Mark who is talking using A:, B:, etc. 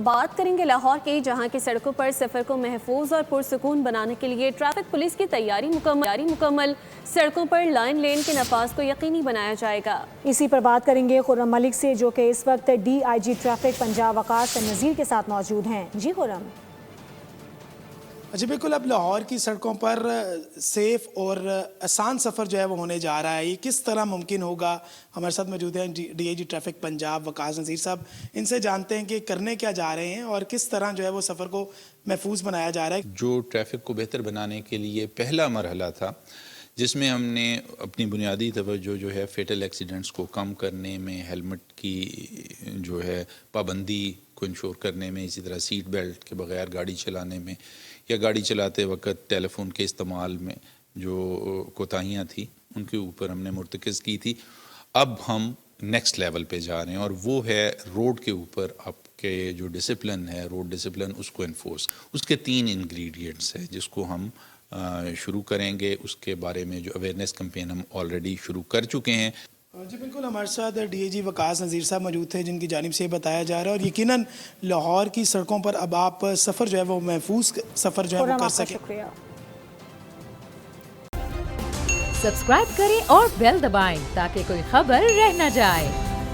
A: بات کریں گے لاہور کی، جہاں کی سڑکوں پر سفر کو محفوظ اور پرسکون بنانے کے لیے ٹریفک پولیس کی تیاری مکمل، سڑکوں پر لائن لین کے نفاذ کو یقینی بنایا جائے گا۔
B: اسی پر بات کریں گے خرم ملک سے، جو کہ اس وقت D I G traffic Punjab Waqas Nazir کے ساتھ موجود ہیں۔ جی خرم۔
C: جی بالکل، اب لاہور کی سڑکوں پر سیف اور آسان سفر جو ہے وہ ہونے جا رہا ہے۔ یہ کس طرح ممکن ہوگا؟ ہمارے ساتھ موجود ہیں D I G traffic Punjab Waqas Nazir صاحب، ان سے جانتے ہیں کہ کرنے کیا جا رہے ہیں اور کس طرح جو ہے وہ سفر کو محفوظ بنایا جا رہا ہے۔
D: جو ٹریفک کو بہتر بنانے کے لیے پہلا مرحلہ تھا، جس میں ہم نے اپنی بنیادی توجہ جو ہے فیٹل ایکسیڈنٹس کو کم کرنے میں، ہیلمٹ کی جو ہے پابندی کو انشور کرنے میں، اسی طرح سیٹ بیلٹ کے بغیر گاڑی چلانے میں یا گاڑی چلاتے وقت ٹیلی فون کے استعمال میں جو کوتاہیاں تھیں ان کے اوپر ہم نے مرتکز کی تھی۔ اب ہم نیکسٹ لیول پہ جا رہے ہیں، اور وہ ہے روڈ کے اوپر آپ کے جو ڈسپلن ہے، روڈ ڈسپلن، اس کو انفورس۔ اس کے 3 انگریڈینٹس ہیں جس کو ہم شروع کریں گے۔ اس کے بارے میں جو اویئرنیس کمپین ہم آلریڈی شروع کر چکے ہیں۔
C: جی بالکل، ہمارے ساتھ ڈی اے جی وقاص نذیر صاحب موجود تھے، جن کی جانب سے بتایا جا رہا ہے، اور یقیناً لاہور کی سڑکوں پر اب آپ سفر جو ہے وہ محفوظ سفر جو ہے وہ کر سکیں۔
B: شکریہ۔
E: سبسکرائب کریں اور بیل دبائیں تاکہ کوئی خبر رہ نہ جائے۔